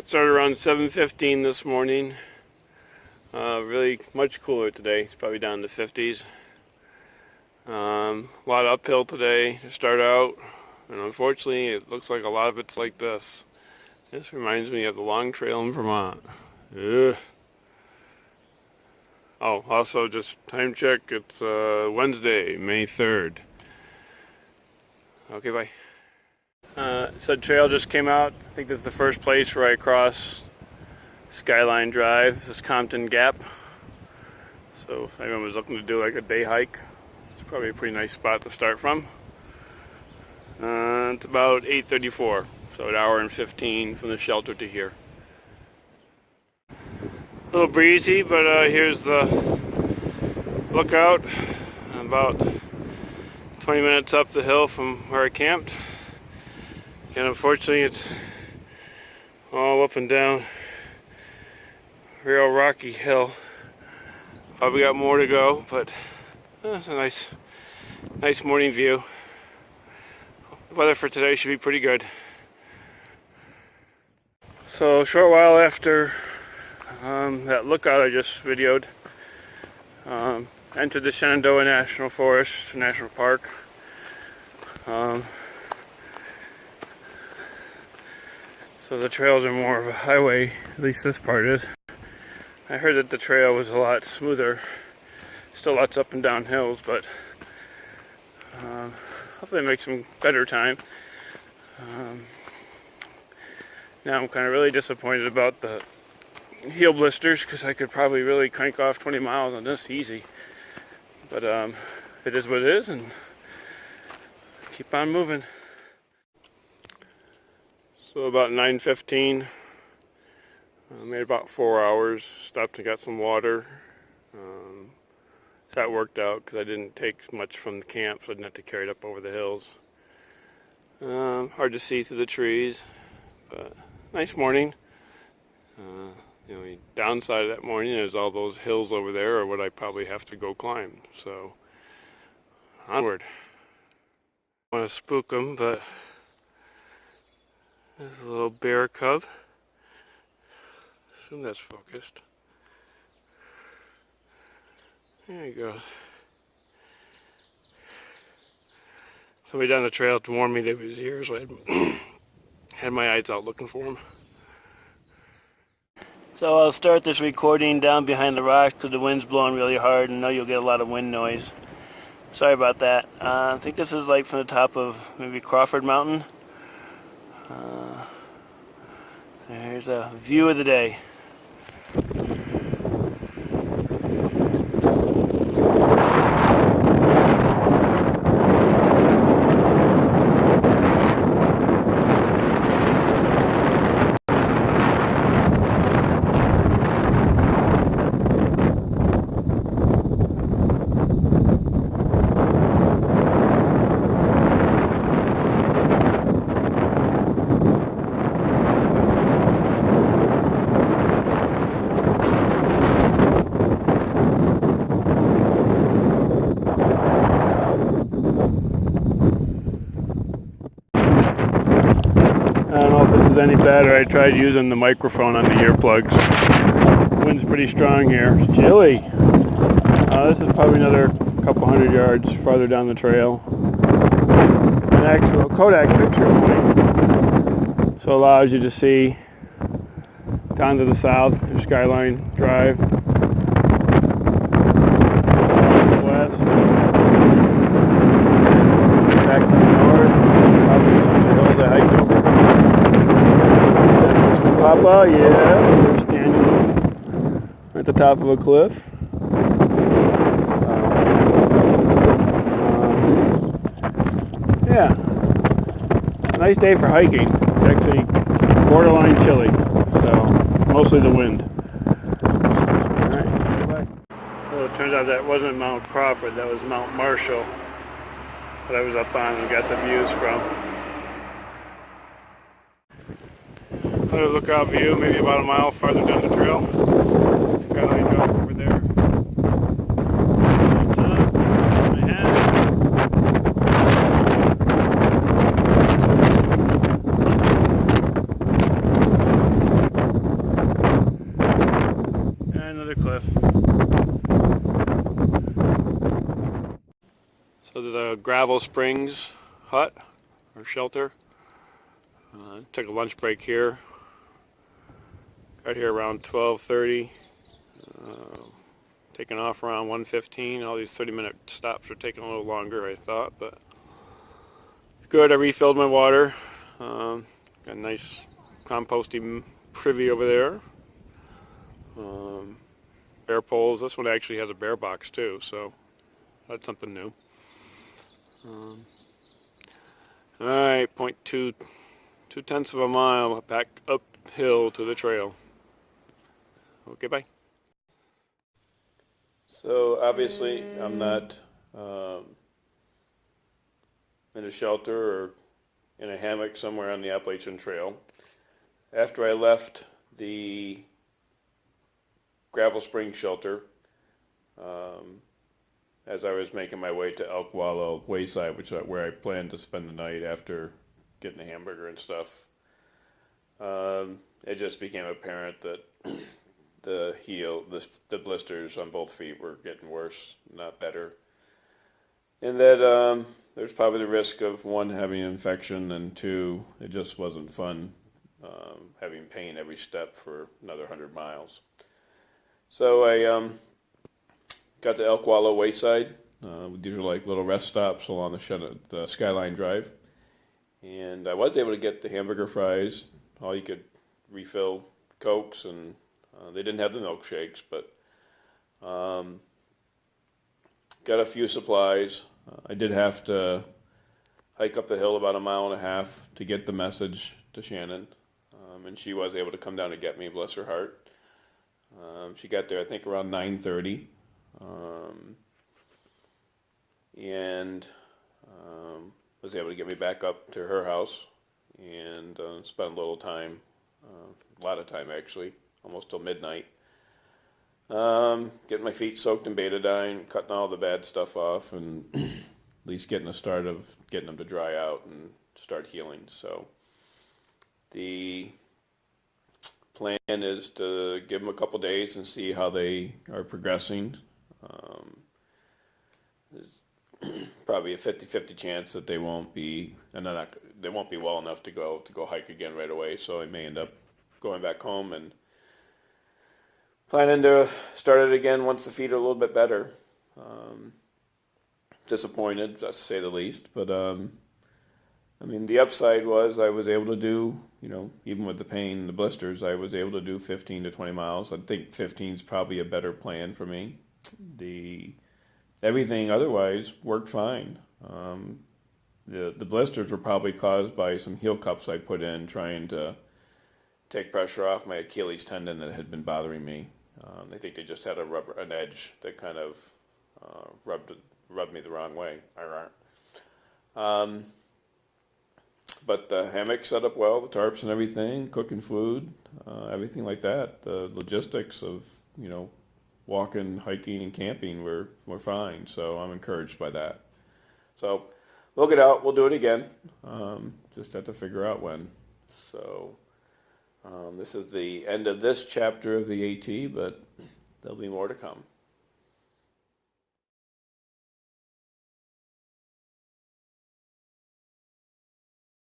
Got started around 7:15 this morning. Really much cooler today. It's probably down in the 50s. A lot of uphill today to start out, and unfortunately it looks like a lot of it's like this. This reminds me of the long trail in Vermont. Ugh. Oh, also just time check, it's Wednesday, May 3rd. Okay, bye. So trail just came out. I think this is the first place where I cross Skyline Drive. This is Compton Gap. So if anyone was looking to do like a day hike, it's probably a pretty nice spot to start from. It's about 8:34, so an hour and 15 from the shelter to here. A little breezy, but here's the lookout. About 20 minutes up the hill from where I camped. And unfortunately it's all up and down real rocky hill. Probably got more to go, but it's a nice morning view. The weather for today should be pretty good. So a short while after that lookout I just videoed, entered the Shenandoah National Forest, National Park. So the trails are more of a highway, at least this part is. I heard that the trail was a lot smoother. Still lots up and down hills, but hopefully it makes some better time. Now I'm kind of really disappointed about the heel blisters, because I could probably really crank off 20 miles on this easy. But it is what it is, and keep on moving. So about 9:15, made about 4 hours, stopped and got some water. That worked out because I didn't take much from the camp, so I didn't have to carry it up over the hills. Hard to see through the trees, but nice morning. The downside of that morning is all those hills over there are what I probably have to go climb, so onward. I want to spook them, but there's a little bear cub. Assume that's focused. There he goes. Somebody down the trail to warn me that he was here, so I had my eyes out looking for him. So I'll start this recording down behind the rocks because the wind's blowing really hard, and I know you'll get a lot of wind noise. Sorry about that. I think this is like from the top of maybe Crawford Mountain. There's a view of the day. I don't know if this is any better. I tried using the microphone on the earplugs. The wind's pretty strong here. It's chilly. This is probably another couple hundred yards farther down the trail. An actual Kodak picture point. So it allows you to see down to the south, your Skyline Drive. West. Back to the north. Probably some of the hills I hiked over. Papa, yeah, we're standing at the top of a cliff. Yeah, nice day for hiking. It's actually borderline chilly, so mostly the wind. Alright, well, it turns out that wasn't Mount Crawford, that was Mount Marshall that I was up on and got the views from. Another lookout view, maybe about a mile farther down the trail. Skyline Drive over there. So the Gravel Springs hut or shelter. Took a lunch break here. Got here around 12:30. Taking off around 1:15. All these 30-minute stops are taking a little longer, I thought, but good. I refilled my water. Got a nice composting privy over there. Bear poles. This one actually has a bear box too, so that's something new. All right, 0.2 of a mile back uphill to the trail. Okay, bye. So obviously I'm not in a shelter or in a hammock somewhere on the Appalachian Trail. After I left the Gravel Spring shelter, as I was making my way to Wallow, Wayside, which is where I planned to spend the night after getting a hamburger and stuff, it just became apparent that the blisters on both feet were getting worse, not better. And that there's probably the risk of one, having an infection, and two, it just wasn't fun having pain every step for another 100 miles. So I got to Elk Wallow Wayside. These are like little rest stops along the Skyline Drive. And I was able to get the hamburger fries, all you could refill Cokes, and they didn't have the milkshakes, but got a few supplies. I did have to hike up the hill about 1.5 miles to get the message to Shannon, and she was able to come down and get me, bless her heart. She got there, I think, around 9:30, and was able to get me back up to her house and spent a little time, a lot of time actually, almost till midnight, getting my feet soaked in betadine, cutting all the bad stuff off, and at least getting a start of getting them to dry out and start healing. So the plan is to give them a couple days and see how they are progressing. There's probably a 50-50 chance that they won't be, and they won't be well enough to go hike again right away. So I may end up going back home and planning to start it again once the feet are a little bit better. Disappointed, to say the least, but I mean, the upside was I was able to do, even with the pain and the blisters, I was able to do 15 to 20 miles. I think 15 is probably a better plan for me. Everything otherwise worked fine. The blisters were probably caused by some heel cups I put in trying to take pressure off my Achilles tendon that had been bothering me. I think they just had an edge that kind of rubbed me the wrong way. But the hammock set up well, the tarps and everything, cooking food, everything like that. The logistics of, walking, hiking, and camping were fine. So I'm encouraged by that. So we'll get out. We'll do it again. Just have to figure out when. So this is the end of this chapter of the AT, but there'll be more to come.